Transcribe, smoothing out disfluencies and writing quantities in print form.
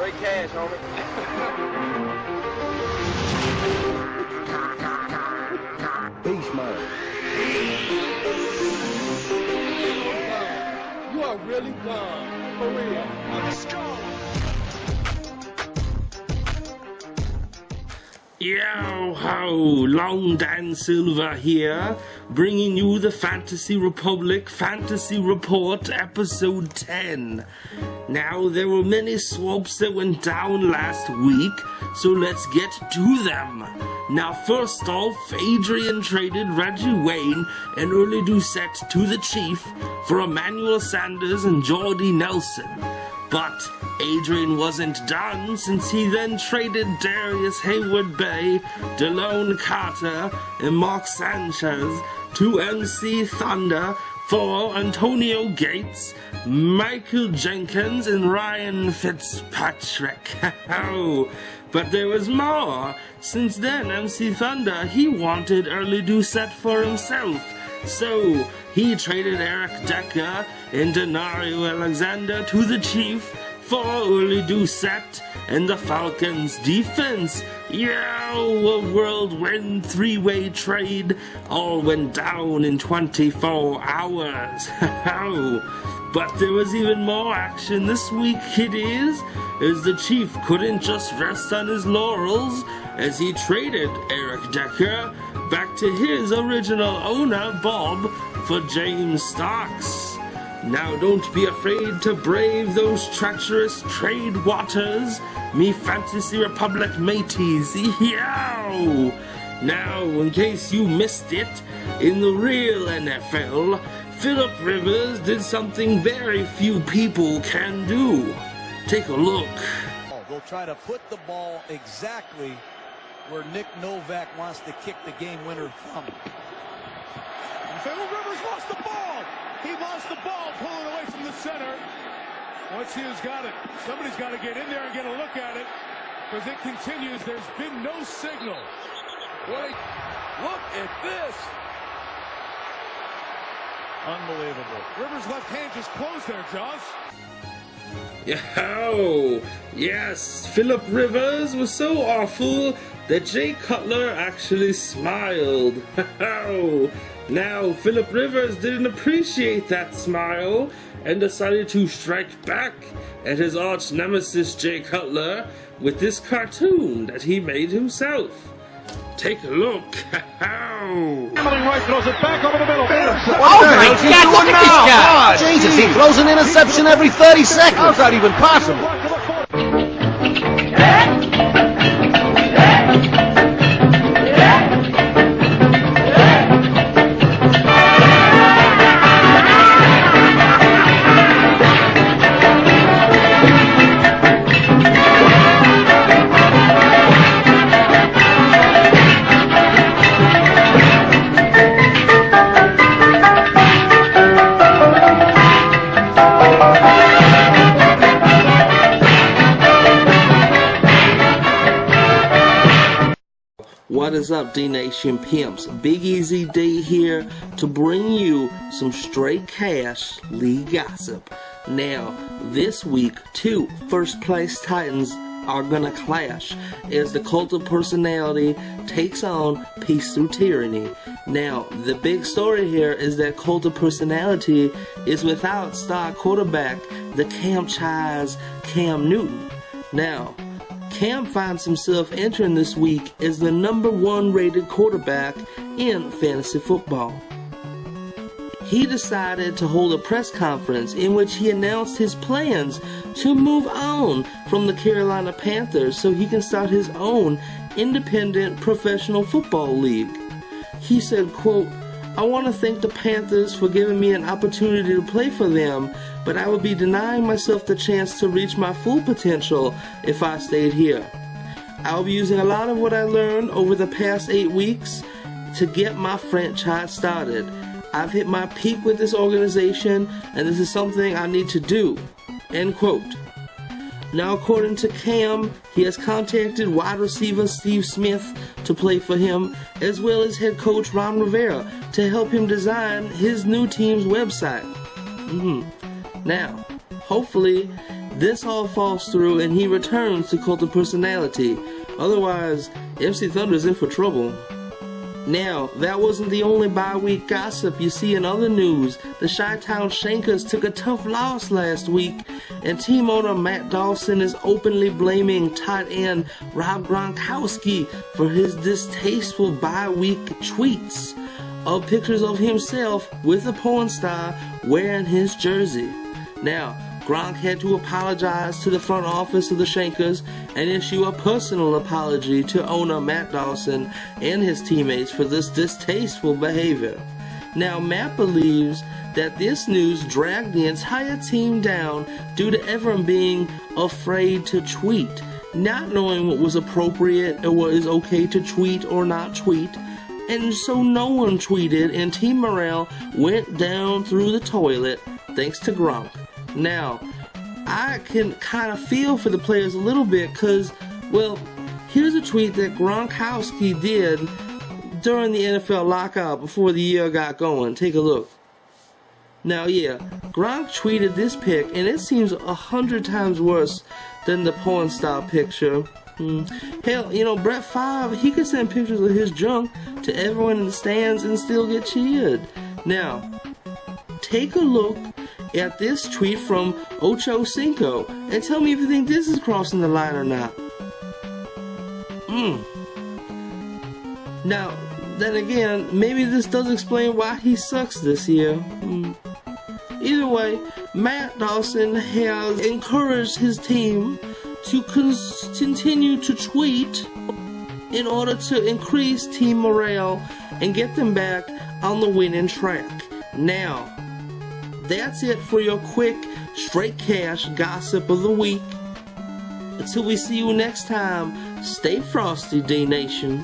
straight cash, homie. Beast mode. You are really gone. For real. Let's go. Yo ho, Long Dan Silver here, bringing you the Fantasy Republic Fantasy Report Episode 10. Now, there were many swaps that went down last week, so let's get to them. Now, first off, Adrian traded Reggie Wayne and Early Doucette to the Chief for Emmanuel Sanders and Jordy Nelson. But Adrian wasn't done, since he then traded Darius Hayward-Bay, Delone Carter, and Mark Sanchez to MC Thunder for Antonio Gates, Michael Jenkins, and Ryan Fitzpatrick. But there was more. Since then, MC Thunder, he wanted Early Doucette for himself. So, he traded Eric Decker and Denario Alexander to the Chief for Early Doucette and the Falcons defense. Yo, a whirlwind three-way trade all went down in 24 hours. But there was even more action this week, kiddies, as the Chief couldn't just rest on his laurels, as he traded Eric Decker back to his original owner, Bob, for James Starks. Now don't be afraid to brave those treacherous trade waters, me Fantasy Republic mateys, yow! Now, in case you missed it, in the real NFL, Phillip Rivers did something very few people can do. Take a look. They'll try to put the ball exactly where Nick Novak wants to kick the game winner from. Phillip Rivers lost the ball. He lost the ball, pulling away from the center. Once he has got it, somebody's got to get in there and get a look at it, because it continues. There's been no signal. Wait, look at this. Unbelievable. Rivers' left hand just closed there, Josh. Yo, yes, Phillip Rivers was so awful that Jay Cutler actually smiled. Now, Phillip Rivers didn't appreciate that smile and decided to strike back at his arch nemesis Jay Cutler with this cartoon that he made himself. Take a look. Right, throws it back over the middle. Oh my God, look at this guy! Jesus, he throws an interception every 30 seconds. How's that even possible? What is up, D-Nation Pimps? Big Easy D here to bring you some straight cash league gossip. Now, this week, two first-place Titans are gonna clash as the Cult of Personality takes on Peace Through Tyranny. Now, the big story here is that Cult of Personality is without star quarterback, the Cam-Chise Cam Newton. Now, Cam finds himself entering this week as the #1 rated quarterback in fantasy football. He decided to hold a press conference in which he announced his plans to move on from the Carolina Panthers so he can start his own independent professional football league. He said, quote, "I want to thank the Panthers for giving me an opportunity to play for them, but I would be denying myself the chance to reach my full potential if I stayed here. I'll be using a lot of what I learned over the past 8 weeks to get my franchise started. I've hit my peak with this organization, and this is something I need to do." End quote. Now, according to Cam, he has contacted wide receiver Steve Smith to play for him, as well as head coach Ron Rivera to help him design his new team's website. Now, hopefully, this all falls through and he returns to Cult of Personality. Otherwise, MC Thunder's in for trouble. Now, that wasn't the only bye-week gossip. You see, in other news, the Chi-Town Shankers took a tough loss last week, and team owner Matt Dawson is openly blaming tight end Rob Gronkowski for his distasteful bye-week tweets of pictures of himself with a porn star wearing his jersey. Now, Gronk had to apologize to the front office of the Shankers and issue a personal apology to owner Matt Dawson and his teammates for this distasteful behavior. Now, Matt believes that this news dragged the entire team down due to everyone being afraid to tweet, not knowing what was appropriate or what is okay to tweet or not tweet, and so no one tweeted and team morale went down through the toilet thanks to Gronk. Now, I can kind of feel for the players a little bit because, well, here's a tweet that Gronkowski did during the NFL lockout before the year got going. Take a look. Now, yeah, Gronk tweeted this pic, and it seems 100 times worse than the porn star picture. Hell, you know, Brett Favre, he could send pictures of his junk to everyone in the stands and still get cheered. Now, take a look at this tweet from Ocho Cinco and tell me if you think this is crossing the line or not. Now, then again, maybe this does explain why he sucks this year. Either way, Matt Dawson has encouraged his team to continue to tweet in order to increase team morale and get them back on the winning track. Now, that's it for your quick, straight cash gossip of the week. Until we see you next time, stay frosty, D Nation.